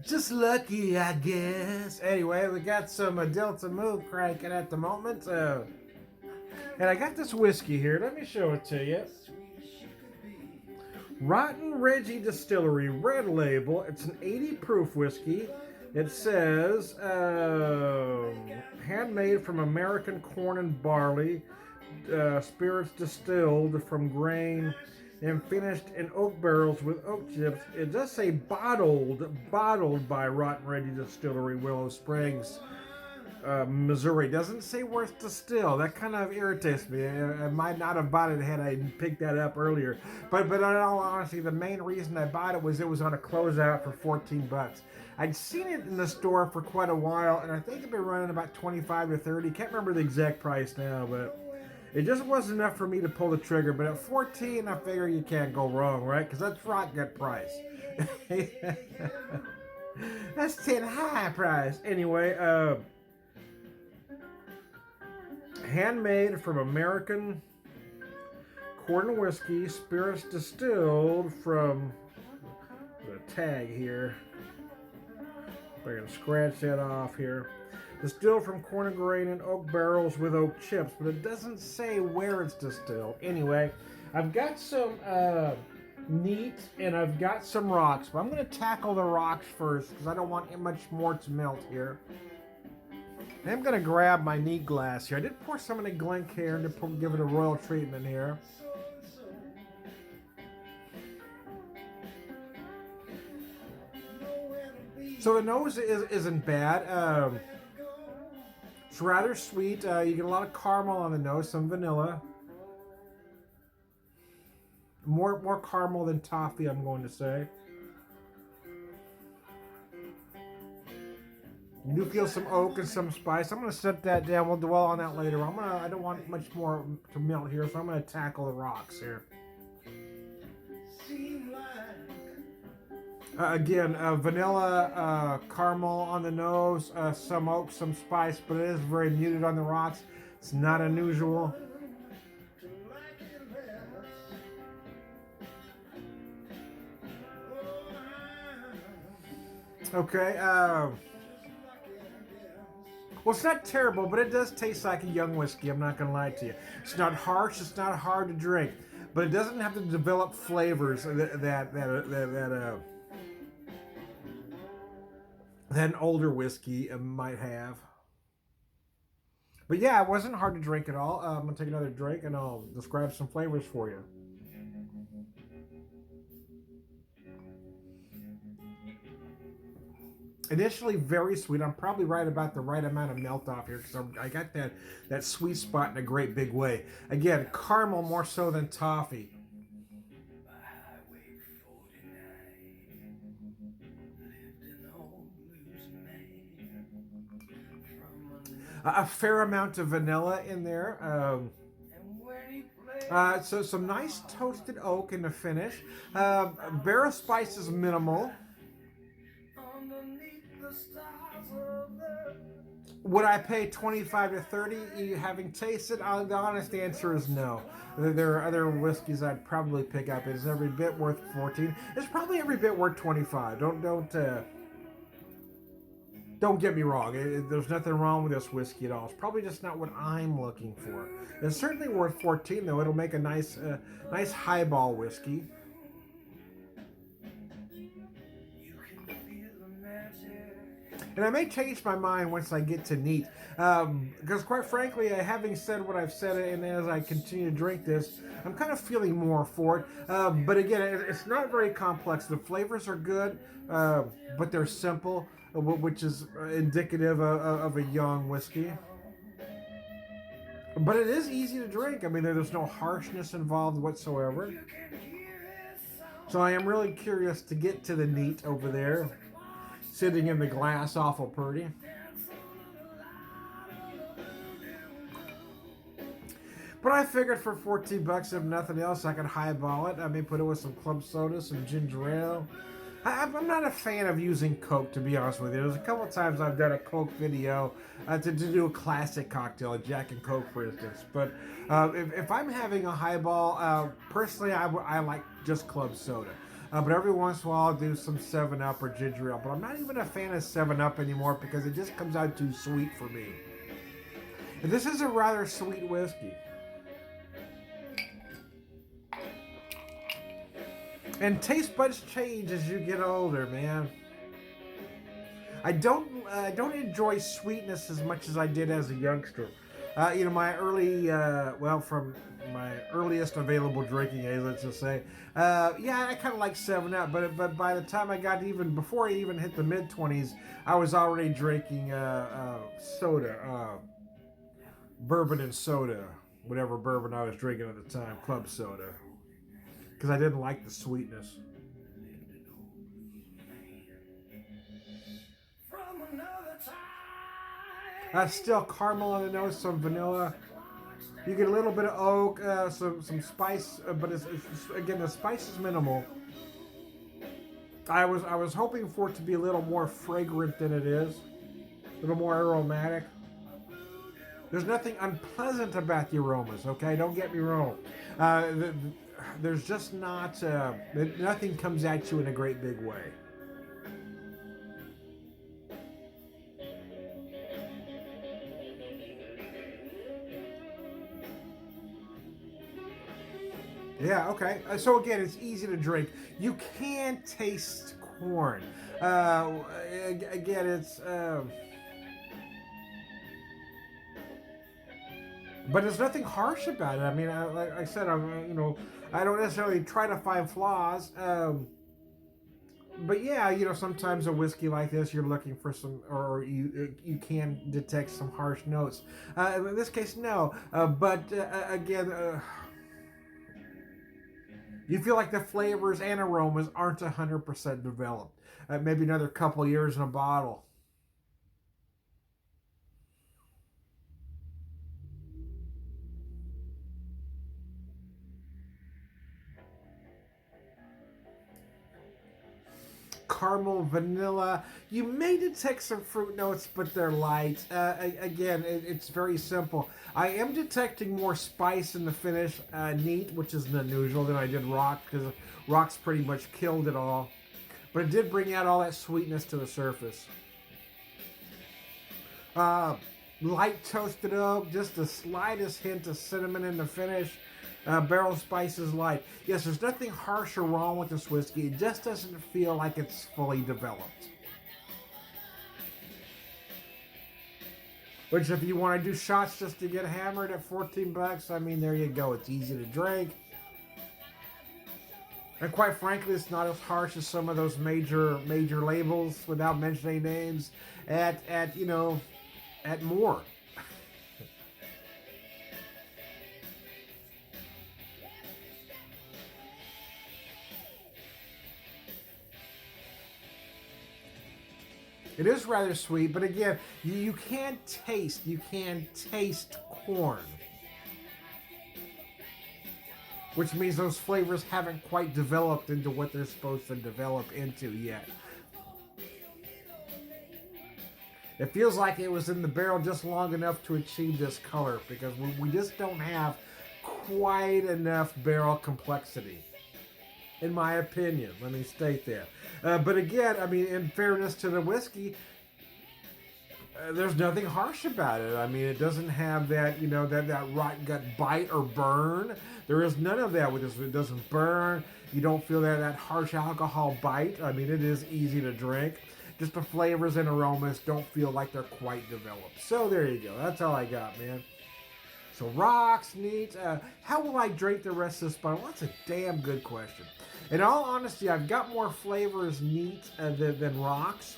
Just lucky, I guess. Anyway, we got some Delta Move cranking at the moment. And I got this whiskey here. Let me show it to you. Rotten Reggie Distillery, red label. It's an 80 proof whiskey. It says handmade from American corn and barley, spirits distilled from grain and finished in oak barrels with oak chips. It does say bottled by Rotten Reggie Distillery, Willow Springs, Missouri. Doesn't say where it's distilled. That kind of irritates me. I might not have bought it had I picked that up earlier. But in all honesty, the main reason I bought it was on a closeout for 14 bucks. I'd seen it in the store for quite a while, and I think it'd been running about 25 to 30. Can't remember the exact price now, but it just wasn't enough for me to pull the trigger. But at 14, I figure you can't go wrong, right? Because that's rock good price. That's 10 high price. Anyway, handmade from American corn whiskey, spirits distilled from the tag here. We're going to scratch that off here. Distilled from corn and grain in oak barrels with oak chips, but it doesn't say where it's distilled. Anyway, I've got some neat and I've got some rocks, but I'm going to tackle the rocks first because I don't want much more to melt here. I'm going to grab my neat glass here. I did pour some in a Glencairn to give it a royal treatment here. So the nose isn't bad. It's rather sweet. You get a lot of caramel on the nose, some vanilla. More caramel than toffee, I'm going to say. You do feel some oak and some spice. I'm going to set that down. We'll dwell on that later. I don't want much more to melt here, so I'm going to tackle the rocks here. Again, vanilla, caramel on the nose, some oak, some spice, but it is very muted on the rocks. It's not unusual. Okay, well, it's not terrible, but it does taste like a young whiskey. I'm not going to lie to you. It's not harsh. It's not hard to drink, but it doesn't have to develop flavors that an older whiskey might have. But yeah, it wasn't hard to drink at all. I'm going to take another drink and I'll describe some flavors for you. Initially very sweet. I'm probably right about the right amount of melt off here because I got that sweet spot in a great big way. Again, caramel more so than toffee. A fair amount of vanilla in there. So some nice toasted oak in the finish. Barrel spice is minimal. Would I pay 25 to 30 having tasted? The honest answer is no. There are other whiskeys I'd probably pick up. It's every bit worth 14. It's probably every bit worth 25. Don't get me wrong. There's nothing wrong with this whiskey at all. It's probably just not what I'm looking for. It's certainly worth 14 though. It'll make a nice highball whiskey. And I may change my mind once I get to neat. Because quite frankly, having said what I've said, and as I continue to drink this, I'm kind of feeling more for it. But again, it's not very complex. The flavors are good, but they're simple, which is indicative of a young whiskey. But it is easy to drink. I mean, there's no harshness involved whatsoever. So I am really curious to get to the neat over there. Sitting in the glass, awful pretty. But I figured for 14 bucks, if nothing else, I could highball it. I mean, put it with some club soda, some ginger ale. I'm not a fan of using Coke, to be honest with you. There's a couple of times I've done a Coke video to do a classic cocktail, a Jack and Coke, for instance. But if I'm having a highball, personally, I like just club soda. But every once in a while, I'll do some 7 Up or ginger ale. But I'm not even a fan of 7 Up anymore because it just comes out too sweet for me. And this is a rather sweet whiskey. And taste buds change as you get older, man. I don't enjoy sweetness as much as I did as a youngster. My from my earliest available drinking age, let's just say, I kind of like 7 Up, but by the time I got before I even hit the mid-20s, I was already drinking soda, bourbon and soda, whatever bourbon I was drinking at the time, club soda, because I didn't like the sweetness. Still caramel on the nose, some vanilla. You get a little bit of oak, some spice, but it's again, the spice is minimal. I was hoping for it to be a little more fragrant than it is, a little more aromatic. There's nothing unpleasant about the aromas. Okay, don't get me wrong. There's just not nothing comes at you in a great big way. Yeah, okay. So again, it's easy to drink. You can taste corn. Again, it's... but there's nothing harsh about it. I mean, like I said, I don't necessarily try to find flaws. But yeah, sometimes a whiskey like this, you're looking for some, or you can detect some harsh notes. In this case, no. But again... you feel like the flavors and aromas aren't 100% developed. Maybe another couple years in a bottle. Caramel, vanilla. You may detect some fruit notes, but they're light. Again, it's very simple. I am detecting more spice in the finish, neat, which is unusual than I did rock, because rock's pretty much killed it all. But it did bring out all that sweetness to the surface. Light toasted oak, just the slightest hint of cinnamon in the finish. Barrel spices light. Yes, there's nothing harsh or wrong with this whiskey. It just doesn't feel like it's fully developed. Which, if you want to do shots just to get hammered at $14, I mean, there you go. It's easy to drink. And quite frankly, it's not as harsh as some of those major labels, without mentioning names, at more. It is rather sweet, but again, you can taste corn. Which means those flavors haven't quite developed into what they're supposed to develop into yet. It feels like it was in the barrel just long enough to achieve this color, because we just don't have quite enough barrel complexity, in my opinion. Let me state that. But again, I mean, in fairness to the whiskey, there's nothing harsh about it. I mean, it doesn't have that, that rotten gut bite or burn. There is none of that with this. It doesn't burn. You don't feel that harsh alcohol bite. I mean, it is easy to drink. Just the flavors and aromas don't feel like they're quite developed. So there you go. That's all I got, man. So rocks, neat. How will I drink the rest of this bottle? That's a damn good question. In all honesty, I've got more flavors neat than rocks.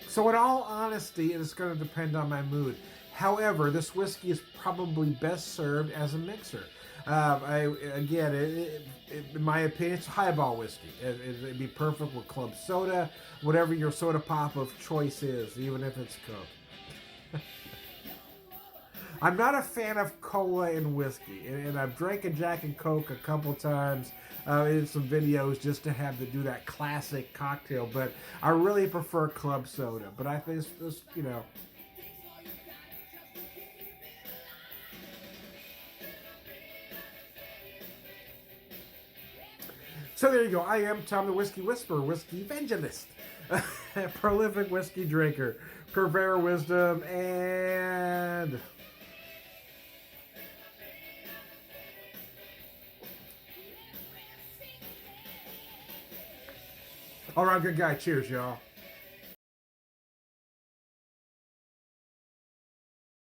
So in all honesty, it is going to depend on my mood. However, this whiskey is probably best served as a mixer. In my opinion, it's a highball whiskey. It'd be perfect with club soda, whatever your soda pop of choice is, even if it's Coke. I'm not a fan of cola and whiskey, and I've drank a Jack and Coke a couple times in some videos just to do that classic cocktail, but I really prefer club soda. But I think So there you go. I am Tom the Whiskey Whisperer, Whiskey Evangelist, prolific whiskey drinker, purveyor of wisdom, and all around good guy. Cheers, y'all.